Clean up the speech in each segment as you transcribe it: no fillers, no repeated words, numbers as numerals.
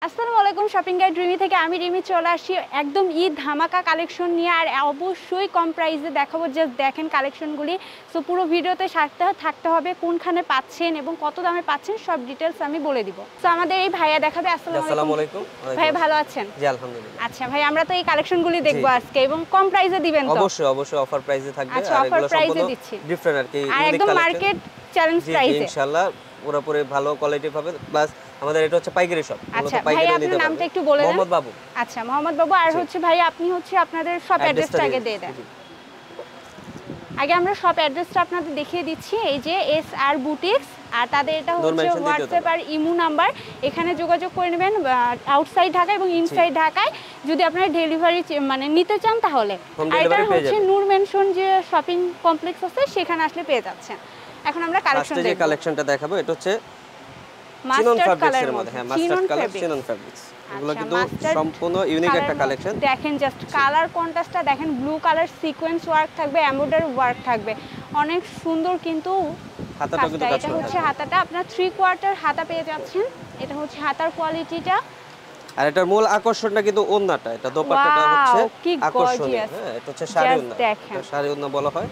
আসসালামু আলাইকুম shopping guide Rimi থেকে আমি রিমি চলে আসি একদম ঈদ ধামাকা কালেকশন নিয়ে আর অবশ্যই কম প্রাইসে দেখাবো জাস্ট দেখেন কালেকশনগুলি সো পুরো ভিডিওতে থাকতে হবে কোনখানে পাচ্ছেন এবং কত দামে পাচ্ছেন সব ডিটেইলস আমি বলে দিব সো আমাদের এই ভাইয়া দেখাবে আসসালামু আলাইকুম ভাই ভালো আছেন জি আলহামদুলিল্লাহ আচ্ছা ভাই আমরা তো এই কালেকশনগুলি দেখব আজকে এবং কম প্রাইসে দিবেন তো অবশ্যই অফার প্রাইসে থাকবে আর এগুলো সম্পূর্ণ ডিফারেন্ট আর কি একদম মার্কেট চ্যালেঞ্জ প্রাইসে ইনশাআল্লাহ পুরোপুরি ভালো কোয়ালিটি পাবে প্লাস আমাদের এটা হচ্ছে পাইকারি শপ আচ্ছা ভাই আপনার নামটা একটু বলে দেন মোহাম্মদ বাবু আচ্ছা মোহাম্মদ বাবু আর হচ্ছে ভাই আপনি হচ্ছে আপনাদের শপ অ্যাড্রেসটা আগে দিয়ে দেন আগে আমরা শপ অ্যাড্রেসটা আপনাদের দেখিয়ে দিচ্ছি এই যে এসআর বুটিক্স আর তাদের এটা হচ্ছে হোয়াটসঅ্যাপ আর ইমো নাম্বার এখানে যোগাযোগ করে নেবেন আউটসাইড ঢাকা এবং ইনসাইড ঢাকায় যদি আপনারা ডেলিভারি মানে নিতে চান তাহলে আর এটা হচ্ছে নূর মেনশন যে শপিং কমপ্লেক্স আছে সেখানে আসলে পেয়ে যাচ্ছেন এখন আমরা কালেকশনটা দেখাবো এটা হচ্ছে চিনন ফ্যাব্রিক্সের মধ্যে হ্যাঁ মাস্টার্ড কালার চিনন ফ্যাব্রিক্স এগুলো কিন্তু সম্পূর্ণ ইউনিক একটা কালেকশন দেখেন জাস্ট কালার কন্ট্রাস্টটা দেখেন ব্লু কালার সিকোয়েন্স ওয়ার্ক থাকবে এমব্রয়ডারি ওয়ার্ক থাকবে অনেক সুন্দর কিন্তু হাতাটা কিন্তু কাজ এটা হচ্ছে হাতাটা আপনারা 3/4 হাতা পেয়ে যাচ্ছেন এটা হচ্ছে হাতার কোয়ালিটিটা আর এটার মূল আকর্ষণটা কিন্তু ওন্নাটা এটা দোপাট্টাটা হচ্ছে আকর্ষণীয় হ্যাঁ এটা হচ্ছে শাড়ি ওন্না এটা শাড়ি ওন্না বলা হয়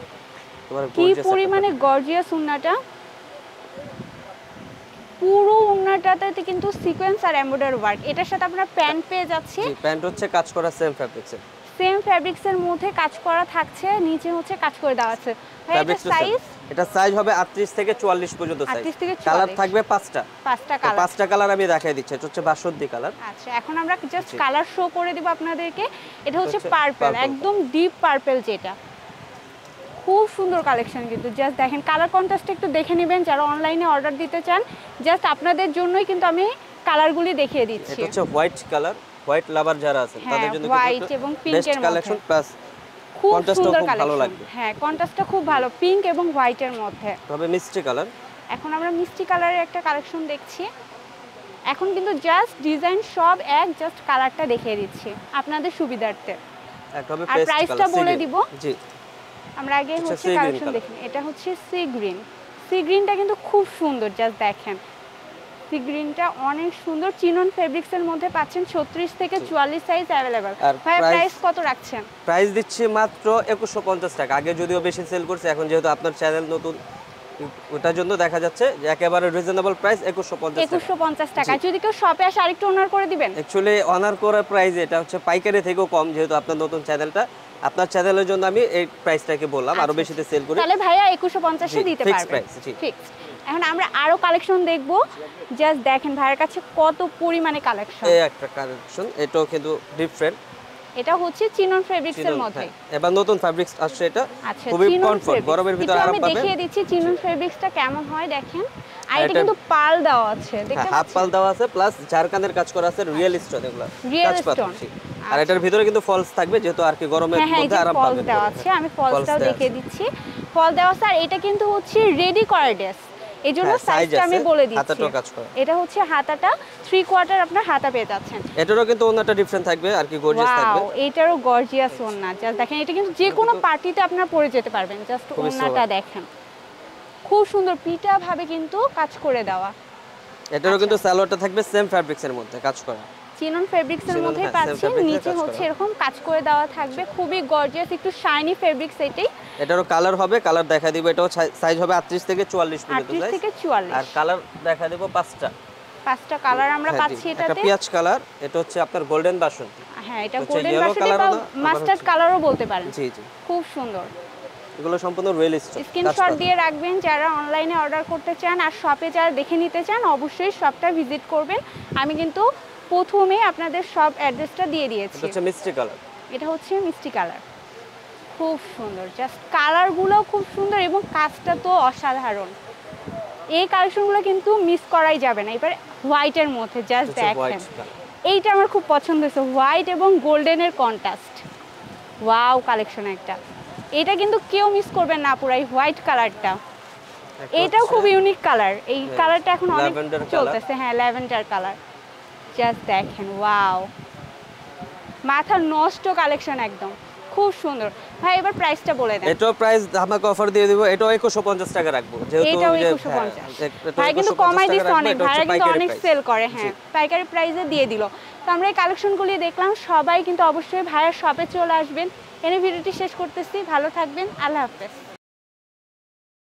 কি পরিমাণে গর্জিয়াস ওন্নাটা পুরো ওন্নাটাতে কিন্তু সিকোয়েন্স আর এমব্রয়ডারি ওয়ার্ক এটার সাথে আপনারা প্যান্ট পেয়ে যাচ্ছে জি প্যান্ট হচ্ছে কাজ করা সেম ফ্যাব্রিক্সের মধ্যে কাজ করা থাকছে নিচে হচ্ছে কাজ করে দেওয়া আছে ভাই এটা সাইজ হবে 38 থেকে 44 পর্যন্ত সাইজ কালার থাকবে পাঁচটা কালার আমি দেখাই দিচ্ছি এটা হচ্ছে বাসন্তী কালার আচ্ছা এখন আমরা জাস্ট কালার শো করে দিব আপনাদেরকে এটা হচ্ছে পার্পল একদম ডিপ পার্পল যেটা খুব সুন্দর কালেকশন কিন্তু জাস্ট দেখেন কালার কন্ট্রাস্ট একটু দেখে নেবেন যারা অনলাইনে অর্ডার দিতে চান জাস্ট আপনাদের জন্যই কিন্তু আমি কালারগুলি দেখিয়ে দিচ্ছি এটা হচ্ছে হোয়াইট কালার হোয়াইট লাভার যারা আছে তাদের জন্য হোয়াইট এবং পিঙ্কের কালেকশন প্লাস খুব সুন্দর ভালো লাগবে হ্যাঁ কন্ট্রাস্টটা খুব ভালো পিঙ্ক এবং হোয়াইটের মধ্যে তবে মিষ্টি কালার এখন আমরা মিষ্টি কালারের একটা কালেকশন দেখছি এখন কিন্তু জাস্ট ডিজাইন সব এক জাস্ট কালারটা দেখিয়ে দিচ্ছি আপনাদের সুবিধার্থে একভাবে আর প্রাইসটা বলে দিব জি আমরা আগে হচ্ছে কালেকশন দেখি এটা হচ্ছে সি গ্রিনটা কিন্তু খুব সুন্দর জাস্ট দেখেন সি গ্রিনটা অনেক সুন্দর চিনন ফেব্রিক্সের মধ্যে পাচ্ছেন 36 থেকে 44 সাইজ अवेलेबल ভাই প্রাইস কত রাখছেন প্রাইস দিচ্ছি মাত্র 2150 টাকা আগে যদিও বেশি সেল করছে এখন যেহেতু আপনার চ্যানেল নতুন ওটার জন্য দেখা যাচ্ছে যে একেবারে রিজনেবল প্রাইস 2150 টাকা যদি কেউ শপে আসে আরেকটু অনার করে দিবেন অ্যাকচুয়ালি অনার করার প্রাইস এটা হচ্ছে পাইকারি থেকেও কম যেহেতু আপনার নতুন চ্যানেলটা আপনার চ্যানেলের জন্য আমি এই প্রাইসটাকে বললাম আরো বেশিতে সেল করি তাহলে ভাইয়া 2150 এ দিতে পারবেন ফিক্স এখন আমরা আরো কালেকশন দেখব জাস্ট দেখেন ভাইয়ের কাছে কত পরিমাণে কালেকশন এই একটা কালেকশন এটাও কিন্তু ডিফারেন্ট এটা হচ্ছে চিনন ফেব্রিক্সের মধ্যে এবার নতুন ফেব্রিক্স আসছে এটা খুবই কমফর্ট গরমের ভিতরে আরাম পাবেন আমি দেখিয়ে দিচ্ছি চিনন ফেব্রিক্সটা কেমন হয় দেখেন আর এটা কিন্তু পাল দেওয়া আছে দেখতে পাচ্ছেন হাফ পাল দেওয়া আছে প্লাস জারকানের কাজ করা আছে রিয়েল স্টোন এগুলা কাজ পাচ্ছি আর এটার ভিতরে কিন্তু ফলস থাকবে যেহেতু আর কি গরমের মধ্যে আরাম পাবেন ফলস দেওয়া আছে আমি ফলসটাও দেখিয়ে দিচ্ছি ফল দেওয়া আছে আর এটা কিন্তু হচ্ছে রেডি করা ড্রেস এইজন্য সাইজটা আমি বলে দিচ্ছি হাতাটাও কাজ করা এটা হচ্ছে হাতাটা 3/4 আপনার হাতা পেয়ে যাচ্ছেন এটারও কিন্তু ওন্নাটা ডিফারেন্ট থাকবে আর কি গর্জিয়াস থাকবে ওয়াও এটারও গর্জিয়াস ওন্না জাস্ট দেখেন এটা কিন্তু যে কোনো পার্টিতে আপনারা পরে যেতে পারবেন জাস্ট ওন্নাটা দেখেন খুব সুন্দর পিটা ভাবে কিন্তু কাজ করে দেওয়া এটারও কিন্তু সালোয়ারটা থাকবে সেম ফেব্রিক্সের মধ্যে কাজ করা চিনন ফেব্রিক্সের মধ্যে পাচ্ছেন নিচে হচ্ছে এরকম কাজ করে দেওয়া থাকবে খুবই গর্জিয়াস একটু শাইনি ফেব্রিক্স এটাই এটারও কালার হবে কালার দেখা দিব এটাও সাইজ হবে 38 থেকে 44 পর্যন্ত 38 থেকে 44 আর কালার দেখা দেব পাঁচটা কালার আমরা পাচ্ছি এটাতে একটা পিয়াজ কালার এটা হচ্ছে আপনার গোল্ডেন বাসন্তী হ্যাঁ এটা গোল্ডেন বাসন্তী বা মাস্টার্ড কালারও বলতে পারেন জি খুব সুন্দর এগুলো সম্পূর্ণ রিয়েলিস্টিক স্ক্রিনশট দিয়ে রাখবেন যারা অনলাইনে অর্ডার করতে চান আর শপে যারা দেখে নিতে চান অবশ্যই শপটা ভিজিট করবেন আমি কিন্তু প্রথমে আপনাদের সব অ্যাড্রেসটা দিয়ে দিয়েছি এটা হচ্ছে মিষ্টি কালার এটা হচ্ছে মিষ্টি কালার খুব সুন্দর জাস্ট কালারগুলো খুব সুন্দর এবং কাজটা তো অসাধারণ এই কালেকশনগুলো কিন্তু মিস করাই যাবে না এবার হোয়াইটের মধ্যে জাস্ট দেখেন এইটা আমার খুব পছন্দ হয়েছে হোয়াইট এবং গোল্ডেনের কন্ট্রাস্ট ওয়াও কালেকশন একটা এটা কিন্তু কেউ মিস করবেন না পুরো এই হোয়াইট কালারটা এটাও খুব ইউনিক কালার এই কালারটা এখন অনেক চলতেছে হ্যাঁ ল্যাভেন্ডার কালার জাস্ট দেখেন ওয়াও মাথা নষ্ট কালেকশন একদম খুব সুন্দর ভাই, এবার প্রাইসটা বলে দেন। এটাও প্রাইস ধামাকা অফার দিয়ে দিব, এটাও 2150 টাকা রাখবো, যেহেতু এটাও যে 2150 ভাই কিন্তু কমাই দিচ্ছে অনেক, ভাইরা কিন্তু অনেক সেল করে, হ্যাঁ পাইকারি প্রাইসে দিয়ে দিল। তো আমরা এই কালেকশনগুলি দেখলাম, সবাই কিন্তু অবশ্যই ভাইয়ার শপে চলে আসবেন। এনে ভিডিওটি শেষ করতেছি, ভালো থাকবেন, আল্লাহ হাফেজ।